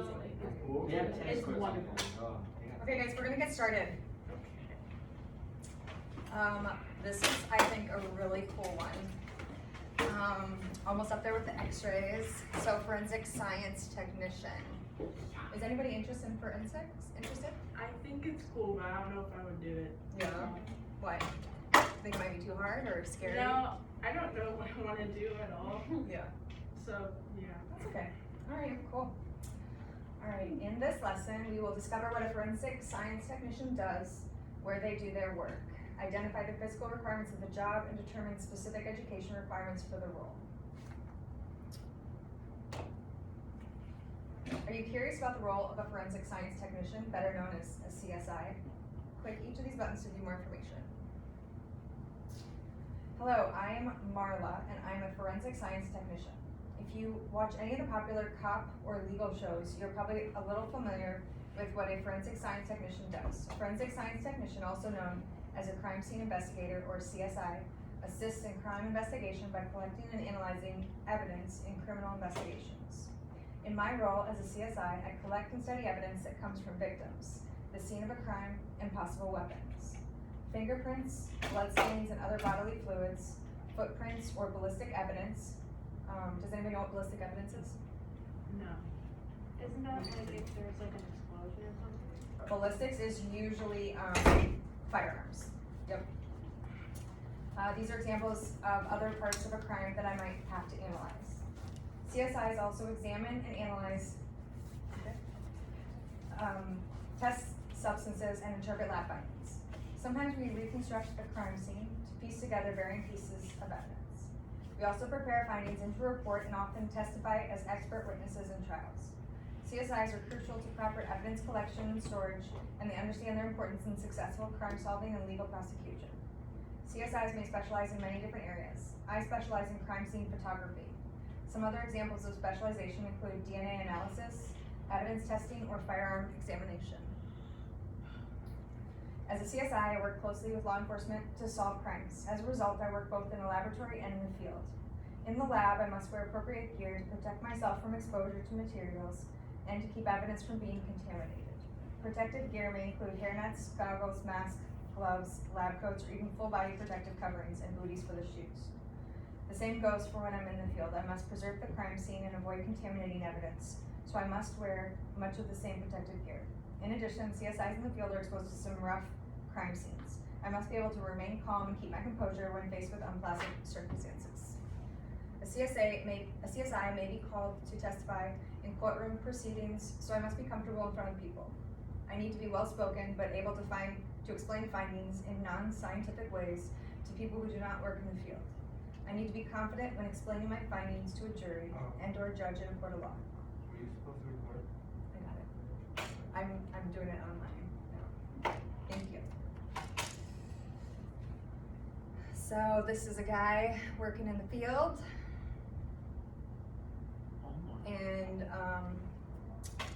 amazing. Yeah, It's wonderful. Okay guys, we're gonna get started. This is, I think, a really cool one. Almost up there with the x-rays. So forensic science technician. Is anybody interested in forensics? Interested? I think it's cool, but I don't know if I would do it. Yeah. Why? Think it might be too hard or scary? No, I don't know what I want to do at all. Yeah. So, yeah. That's okay. Alright, cool. Alright, in this lesson, we will discover what a forensic science technician does, where they do their work, identify the physical requirements of the job, and determine specific education requirements for the role. Are you curious about the role of a forensic science technician, better known as a CSI? Click each of these buttons to view more information. Hello, I'm Marla, and I'm a forensic science technician. If you watch any of the popular cop or legal shows, you're probably a little familiar with what a forensic science technician does. A forensic science technician, also known as a crime scene investigator or CSI, assists in crime investigation by collecting and analyzing evidence in criminal investigations. In my role as a CSI, I collect and study evidence that comes from victims, the scene of a crime, and possible weapons. Fingerprints, bloodstains, and other bodily fluids, footprints, or ballistic evidence. Does anybody know what ballistic evidence is? No. Isn't that like if there's like an explosion or something? Ballistics is usually firearms. Yep. These are examples of other parts of a crime that I might have to analyze. CSIs also examine and analyze test substances and interpret lab findings. Sometimes we reconstruct a crime scene to piece together varying pieces of evidence. We also prepare findings into a report and often testify as expert witnesses in trials. CSIs are crucial to proper evidence collection and storage, and they understand their importance in successful crime solving and legal prosecution. CSIs may specialize in many different areas. I specialize in crime scene photography. Some other examples of specialization include DNA analysis, evidence testing, or firearm examination. As a CSI, I work closely with law enforcement to solve crimes. As a result, I work both in a laboratory and in the field. In the lab, I must wear appropriate gear to protect myself from exposure to materials and to keep evidence from being contaminated. Protective gear may include hairnets, goggles, masks, gloves, lab coats, or even full-body protective coverings and booties for the shoes. The same goes for when I'm in the field. I must preserve the crime scene and avoid contaminating evidence, so I must wear much of the same protective gear. In addition, CSIs in the field are exposed to some rough crime scenes. I must be able to remain calm and keep my composure when faced with unpleasant circumstances. A CSI may be called to testify in courtroom proceedings, so I must be comfortable in front of people. I need to be well-spoken, but able to explain findings in non-scientific ways to people who do not work in the field. I need to be confident when explaining my findings to a jury and/or judge in a court of law. Were you supposed to record? I got it. I'm doing it online now. Thank you. So this is a guy working in the field, and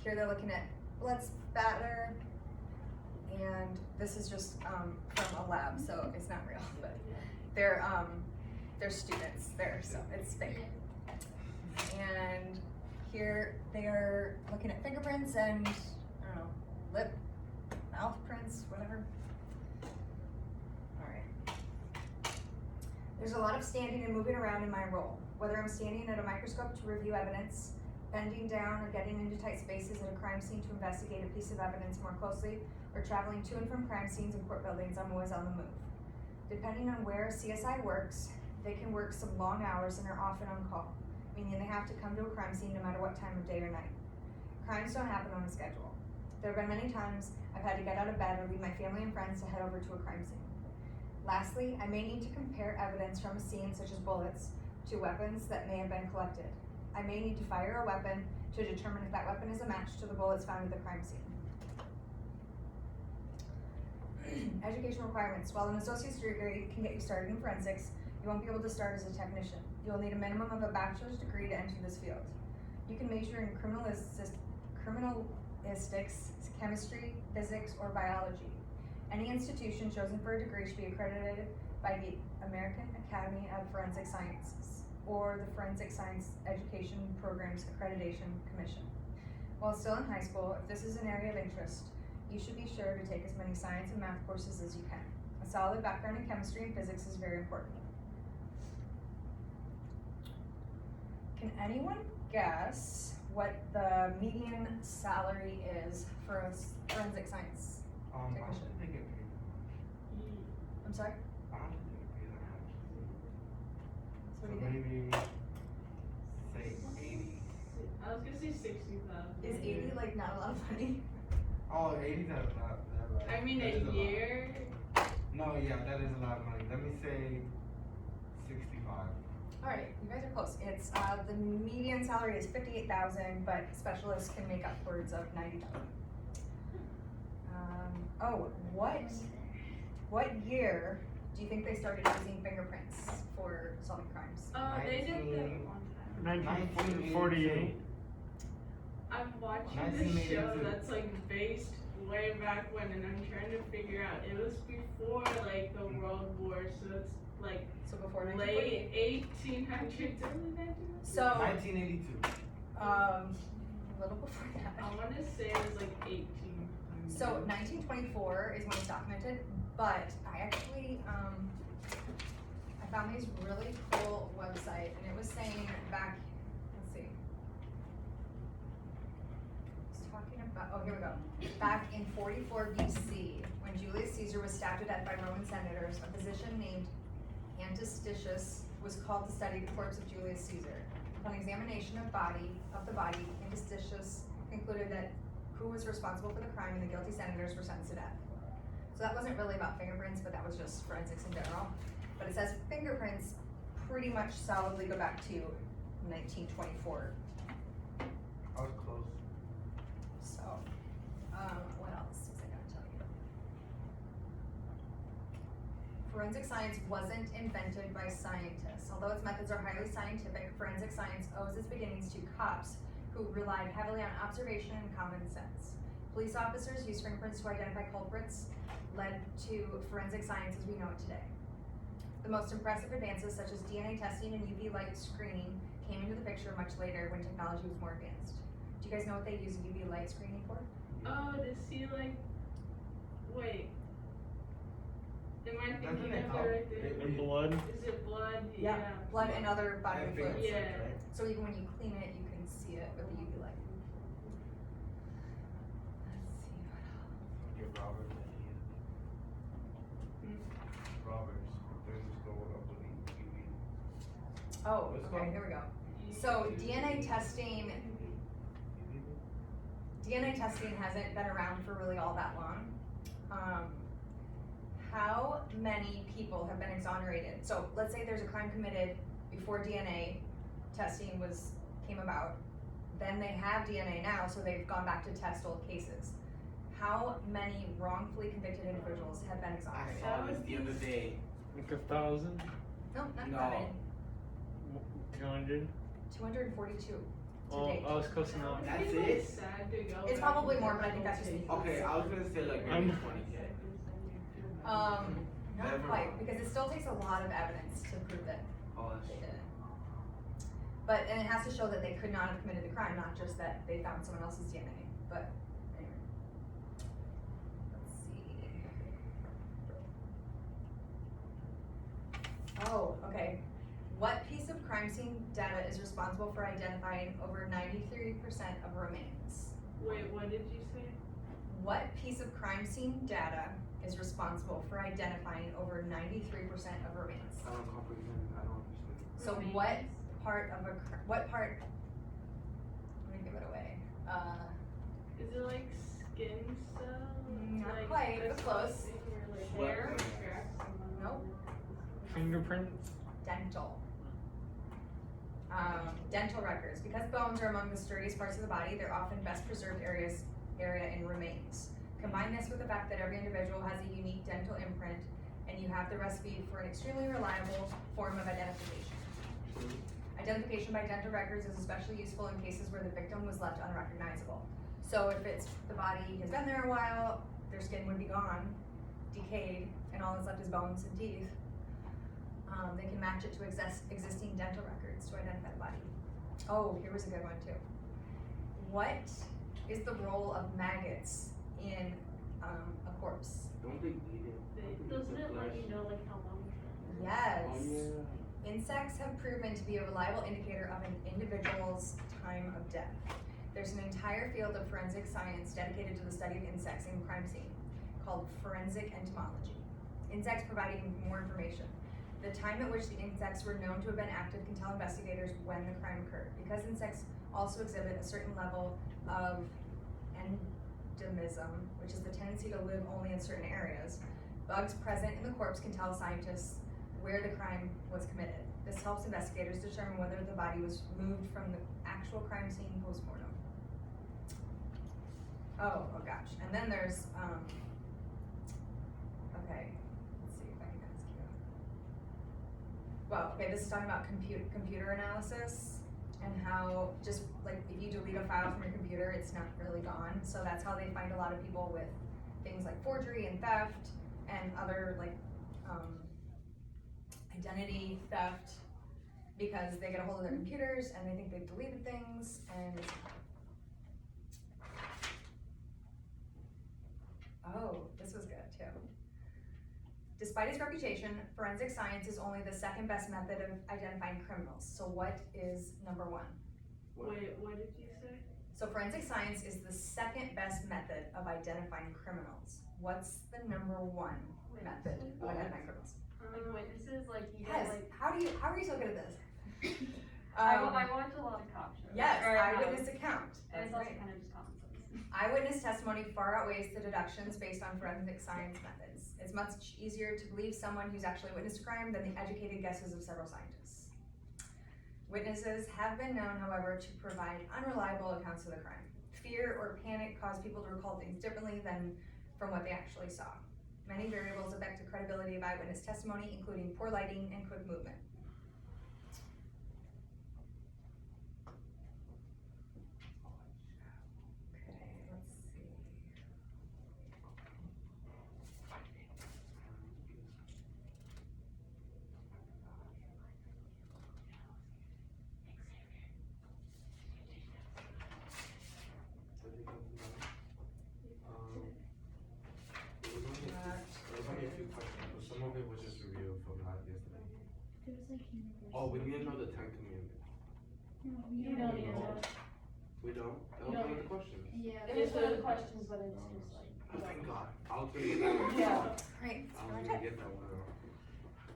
here they're looking at blood spatter, and this is just from a lab, so it's not real, but they're students there, so it's fake. And here they're looking at fingerprints and, I don't know, lip, mouth prints, whatever. All right. There's a lot of standing and moving around in my role. Whether I'm standing at a microscope to review evidence, bending down or getting into tight spaces at a crime scene to investigate a piece of evidence more closely, or traveling to and from crime scenes and court buildings, I'm always on the move. Depending on where a CSI works, they can work some long hours and are often on call, meaning they have to come to a crime scene no matter what time of day or night. Crimes don't happen on a schedule. There have been many times I've had to get out of bed or leave my family and friends to head over to a crime scene. Lastly, I may need to compare evidence from a scene, such as bullets, to weapons that may have been collected. I may need to fire a weapon to determine if that weapon is a match to the bullets found at the crime scene. Education requirements. While an associate's degree can get you started in forensics, you won't be able to start as a technician. You'll need a minimum of a bachelor's degree to enter this field. You can major in criminalistics, chemistry, physics, or biology. Any institution chosen for a degree should be accredited by the American Academy of Forensic Sciences or the Forensic Science Education Programs Accreditation Commission. While still in high school, if this is an area of interest, you should be sure to take as many science and math courses as you can. A solid background in chemistry and physics is very important. Can anyone guess what the median salary is for a forensic science? I don't think they get paid. I'm sorry? I don't think they get paid that much. So So what do you think? maybe say 80. I was gonna say 60,000. Is 80 like not a lot of money? Oh, 80 that's not that right. I mean, That a is lot. year. No, yeah, that is a lot of money. Let me say 65. Alright, you guys are close. It's, the median salary is 58,000, but specialists can make upwards of 90,000. Oh, what year do you think they started using fingerprints for solving crimes? They did that 19 one time. 1948. I'm watching this show 1982. that's like based way back when, and I'm trying to figure out. It was before like the World War, so it's like So before late 1948? 1800s, early 1900s. So, 1982. a little before that. I want to say it was like 18. So 1924 is when it's documented, but I actually, I found these really cool website, and it was saying back, let's see. It's talking about, oh, here we go. Back in 44 BC, when Julius Caesar was stabbed to death by Roman senators, a physician named Antistichus was called to study the corpse of Julius Caesar. Upon examination of the body, Antistichus concluded that who was responsible for the crime and the guilty senators were sentenced to death. So that wasn't really about fingerprints, but that was just forensics in general. But it says fingerprints pretty much solidly go back to 1924. I was close. So, what else was I gonna tell you? Forensic science wasn't invented by scientists. Although its methods are highly scientific, forensic science owes its beginnings to cops who relied heavily on observation and common sense. Police officers used fingerprints to identify culprits, led to forensic science as we know it today. The most impressive advances, such as DNA testing and UV light screening, came into the picture much later when technology was more advanced. Do you guys know what they use UV light screening for? Oh, to see like, wait. Am I Doesn't thinking it of it help? right there? In blood. Is it blood? Yeah. Blood and other bodily And fluids. fingerprints, Yeah. right? So even when you clean it, you can see it with the UV light. Let's see what else. Get robbers and robbers. Things go up with the UV. Oh, Let's okay, go. here we go. So DNA testing hasn't been around for really all that long. How many people have been exonerated? So let's say there's a crime committed before DNA testing came about. Then they have DNA now, so they've gone back to test old cases. How many wrongfully convicted individuals have been I exonerated? saw this the other day. Like 1,000, No, not No. that many. 200. 242 to Oh, date. I was close enough. That's It's like it? sad to go. It's back probably and more, look but I think at that's just old me. Okay, I was gonna say like maybe I'm- 20K. Not Never quite, mind. because it still takes a lot of evidence to prove that Oh, that's they did it. But, and it has to show that they could not have committed the crime, not just that they found someone else's DNA, but anyway. Let's see. Oh, okay. What piece of crime scene data is responsible for identifying over 93% of remains? Wait, what did you say? What piece of crime scene data is responsible for identifying over 93% of remains? I don't comprehend. I don't understand. So Remains. what part of what part, let me give it away. Is it like skin cells? Not Like, quite, but that's close. something where, like, Sweat hair glands. scraps and- Nope. Fingerprints. Dental. Dental records. Because bones are among the sturdiest parts of the body, they're often best preserved area in remains. Combine this with the fact that every individual has a unique dental imprint, and you have the recipe for an extremely reliable form of identification. Identification by dental records is especially useful in cases where the victim was left unrecognizable. So if it's the body has been there a while, their skin would be gone, decayed, and all that's left is bones and teeth. They can match it to existing dental records to identify the body. Oh, here was a good one too. What is the role of maggots in a corpse? Don't they eat it? Doesn't it let you know like how long it's been? Yes. Oh, yeah. Insects have proven to be a reliable indicator of an individual's time of death. There's an entire field of forensic science dedicated to the study of insects in crime scene called forensic entomology. Insects provide even more information. The time at which the insects were known to have been active can tell investigators when the crime occurred. Because insects also exhibit a certain level of endemism, which is the tendency to live only in certain areas, bugs present in the corpse can tell scientists where the crime was committed. This helps investigators determine whether the body was moved from the actual crime scene post-mortem. Oh gosh, and then there's, okay, let's see if I can ask you. Well, okay, this is talking about computer analysis and how just like if you delete a file from your computer, it's not really gone. So that's how they find a lot of people with things like forgery and theft and other like identity theft, because they get a hold of their computers and they think they've deleted things and it's oh, this was good too. Despite its reputation, forensic science is only the second best method of identifying criminals. So what is number one? Wait, what did you say? So forensic science is the second best method of identifying criminals. What's the number one method of identifying criminals? Like witnesses, like you Yes, know, like how are you so good at this? I watch a lot of cop shows. Yes, Or, eyewitness account. And That's it's also right. kind of just common sense. Eyewitness testimony far outweighs the deductions based on forensic science methods. It's much easier to believe someone who's actually witnessed a crime than the educated guesses of several scientists. Witnesses have been known, however, to provide unreliable accounts of the crime. Fear or panic cause people to recall things differently than from what they actually saw. Many variables affect the credibility of eyewitness testimony, including poor lighting and quick movement. Okay, let's see. There was only a few questions, but some of it was just review from last yesterday. Oh, we need to know the 10 commandments. You don't need to know. We don't? That was No. one of the questions. Yeah, there's one of the questions, but it's just like. Oh, thank God. I was gonna get that one. Yeah. Right, I was gonna get that one.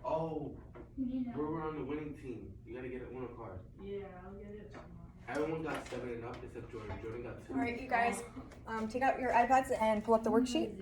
Oh, we're on the winning team. You gotta get a Uno card. Yeah, I'll get it tomorrow. Everyone got 7 and up except Jordan. Jordan got 2. All right, you guys, take out your iPads and pull up the worksheet.